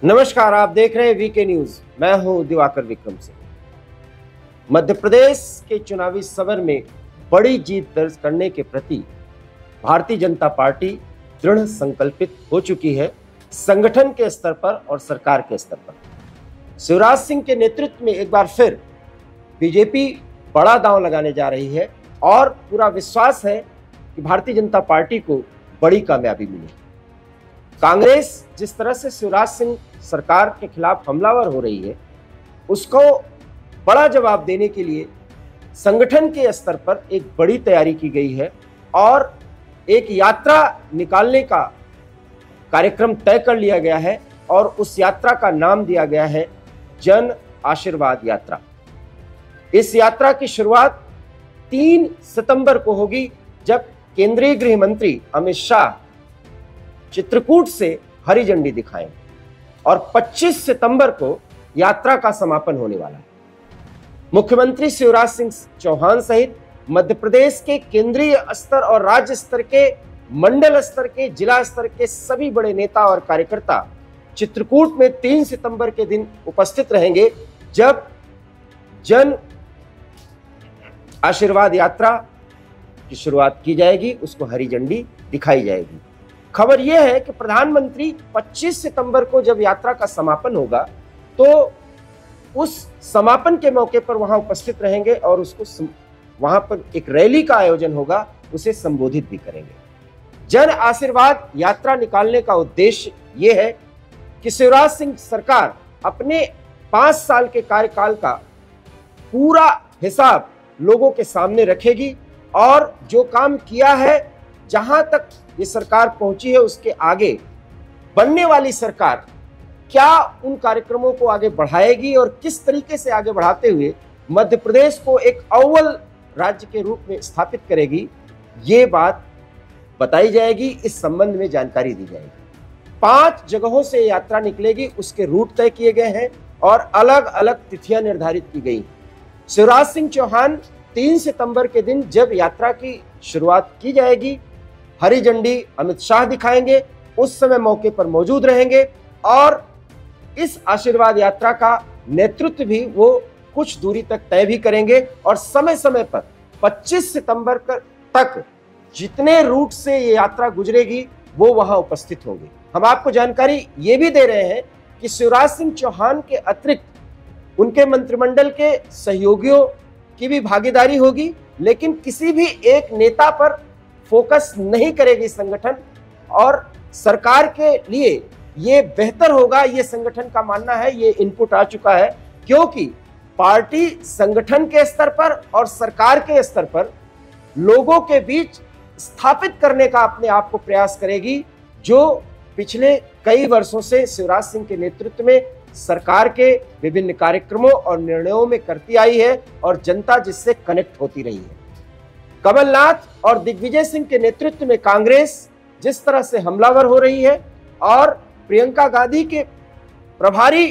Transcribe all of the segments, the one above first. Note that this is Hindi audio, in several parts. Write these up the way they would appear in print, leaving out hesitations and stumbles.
नमस्कार, आप देख रहे हैं वीके न्यूज। मैं हूं दिवाकर विक्रम सिंह। मध्य प्रदेश के चुनावी समर में बड़ी जीत दर्ज करने के प्रति भारतीय जनता पार्टी दृढ़ संकल्पित हो चुकी है, संगठन के स्तर पर और सरकार के स्तर पर। शिवराज सिंह के नेतृत्व में एक बार फिर बीजेपी बड़ा दांव लगाने जा रही है और पूरा विश्वास है कि भारतीय जनता पार्टी को बड़ी कामयाबी मिलेगी। कांग्रेस जिस तरह से शिवराज सिंह सरकार के खिलाफ हमलावर हो रही है, उसको बड़ा जवाब देने के लिए संगठन के स्तर पर एक बड़ी तैयारी की गई है और एक यात्रा निकालने का कार्यक्रम तय कर लिया गया है और उस यात्रा का नाम दिया गया है जन आशीर्वाद यात्रा। इस यात्रा की शुरुआत 3 सितंबर को होगी, जब केंद्रीय गृह मंत्री अमित शाह चित्रकूट से हरी झंडी दिखाएंगे और 25 सितंबर को यात्रा का समापन होने वाला है। मुख्यमंत्री शिवराज सिंह चौहान सहित मध्य प्रदेश के केंद्रीय स्तर और राज्य स्तर के, मंडल स्तर के, जिला स्तर के सभी बड़े नेता और कार्यकर्ता चित्रकूट में 3 सितंबर के दिन उपस्थित रहेंगे, जब जन आशीर्वाद यात्रा की शुरुआत की जाएगी, उसको हरी झंडी दिखाई जाएगी। खबर यह है कि प्रधानमंत्री 25 सितंबर को जब यात्रा का समापन होगा तो उस समापन के मौके पर वहां उपस्थित रहेंगे और उसको वहां पर एक रैली का आयोजन होगा, उसे संबोधित भी करेंगे। जन आशीर्वाद यात्रा निकालने का उद्देश्य यह है कि शिवराज सिंह सरकार अपने 5 साल के कार्यकाल का पूरा हिसाब लोगों के सामने रखेगी और जो काम किया है, जहां तक ये सरकार पहुंची है, उसके आगे बनने वाली सरकार क्या उन कार्यक्रमों को आगे बढ़ाएगी और किस तरीके से आगे बढ़ाते हुए मध्य प्रदेश को एक अव्वल राज्य के रूप में स्थापित करेगी, ये बात बताई जाएगी। इस संबंध में जानकारी दी जाएगी। 5 जगहों से यात्रा निकलेगी, उसके रूट तय किए गए हैं और अलग अलग तिथियां निर्धारित की गई। शिवराज सिंह चौहान 3 सितंबर के दिन जब यात्रा की शुरुआत की जाएगी, हरी झंडी अमित शाह दिखाएंगे, उस समय मौके पर मौजूद रहेंगे और इस आशीर्वाद यात्रा का नेतृत्व भी वो कुछ दूरी तक तय भी करेंगे और समय समय पर 25 सितंबर तक जितने रूट से ये यात्रा गुजरेगी वो वहां उपस्थित होंगे। हम आपको जानकारी ये भी दे रहे हैं कि शिवराज सिंह चौहान के अतिरिक्त उनके मंत्रिमंडल के सहयोगियों की भी भागीदारी होगी, लेकिन किसी भी एक नेता पर फोकस नहीं करेगी संगठन और सरकार के लिए ये बेहतर होगा, ये संगठन का मानना है। ये इनपुट आ चुका है क्योंकि पार्टी संगठन के स्तर पर और सरकार के स्तर पर लोगों के बीच स्थापित करने का अपने आप को प्रयास करेगी, जो पिछले कई वर्षों से शिवराज सिंह के नेतृत्व में सरकार के विभिन्न कार्यक्रमों और निर्णयों में करती आई है और जनता जिससे कनेक्ट होती रही है। कमलनाथ और दिग्विजय सिंह के नेतृत्व में कांग्रेस जिस तरह से हमलावर हो रही है और प्रियंका गांधी के प्रभारी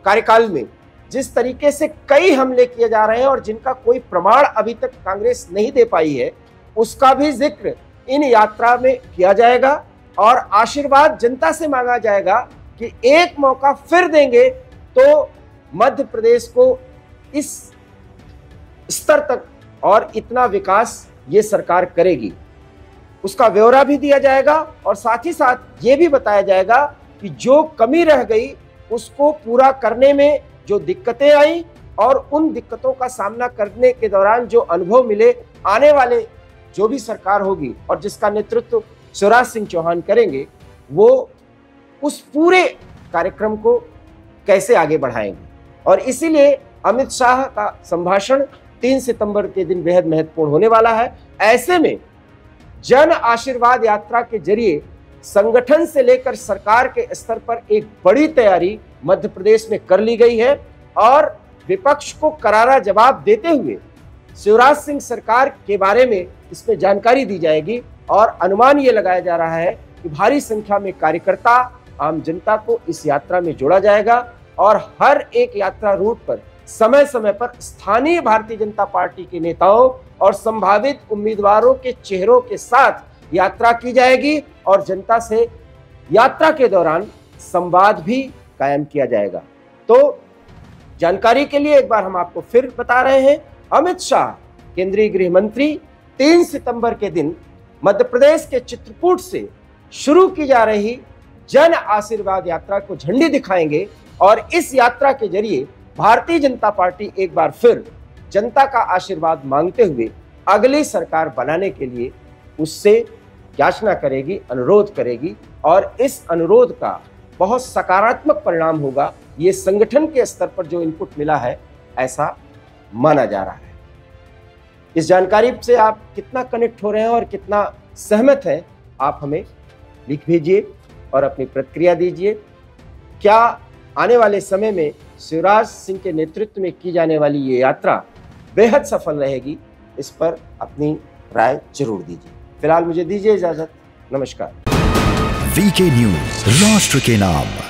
कार्यकाल में जिस तरीके से कई हमले किए जा रहे हैं और जिनका कोई प्रमाण अभी तक कांग्रेस नहीं दे पाई है, उसका भी जिक्र इन यात्रा में किया जाएगा और आशीर्वाद जनता से मांगा जाएगा कि एक मौका फिर देंगे तो मध्य प्रदेश को इस स्तर तक और इतना विकास ये सरकार करेगी, उसका ब्यौरा भी दिया जाएगा और साथ ही साथ ये भी बताया जाएगा कि जो कमी रह गई उसको पूरा करने में जो दिक्कतें आई और उन दिक्कतों का सामना करने के दौरान जो अनुभव मिले, आने वाले जो भी सरकार होगी और जिसका नेतृत्व शिवराज सिंह चौहान करेंगे, वो उस पूरे कार्यक्रम को कैसे आगे बढ़ाएंगे। और इसीलिए अमित शाह का संभाषण 3 सितंबर के दिन बेहद महत्वपूर्ण होने वाला है। ऐसे में जन आशीर्वाद यात्रा के जरिए संगठन से लेकर सरकार के स्तर पर एक बड़ी तैयारी मध्य प्रदेश में कर ली गई है और विपक्ष को करारा जवाब देते हुए शिवराज सिंह सरकार के बारे में इसमें जानकारी दी जाएगी और अनुमान ये लगाया जा रहा है कि भारी संख्या में कार्यकर्ता, आम जनता को इस यात्रा में जोड़ा जाएगा और हर एक यात्रा रूट पर समय समय पर स्थानीय भारतीय जनता पार्टी के नेताओं और संभावित उम्मीदवारों के चेहरों के साथ यात्रा की जाएगी और जनता से यात्रा के दौरान संवाद भी कायम किया जाएगा। तो जानकारी के लिए एक बार हम आपको फिर बता रहे हैं, अमित शाह केंद्रीय गृह मंत्री 3 सितंबर के दिन मध्य प्रदेश के चित्रकूट से शुरू की जा रही जन आशीर्वाद यात्रा को झंडी दिखाएंगे और इस यात्रा के जरिए भारतीय जनता पार्टी एक बार फिर जनता का आशीर्वाद मांगते हुए अगली सरकार बनाने के लिए उससे याचना करेगी, अनुरोध करेगी और इस अनुरोध का बहुत सकारात्मक परिणाम होगा। ये संगठन के स्तर पर जो इनपुट मिला है ऐसा माना जा रहा है। इस जानकारी से आप कितना कनेक्ट हो रहे हैं और कितना सहमत हैं, आप हमें लिख भेजिए और अपनी प्रतिक्रिया दीजिए। क्या आने वाले समय में शिवराज सिंह के नेतृत्व में की जाने वाली ये यात्रा बेहद सफल रहेगी, इस पर अपनी राय जरूर दीजिए। फिलहाल मुझे दीजिए इजाजत। नमस्कार। वीके न्यूज, राष्ट्र के नाम।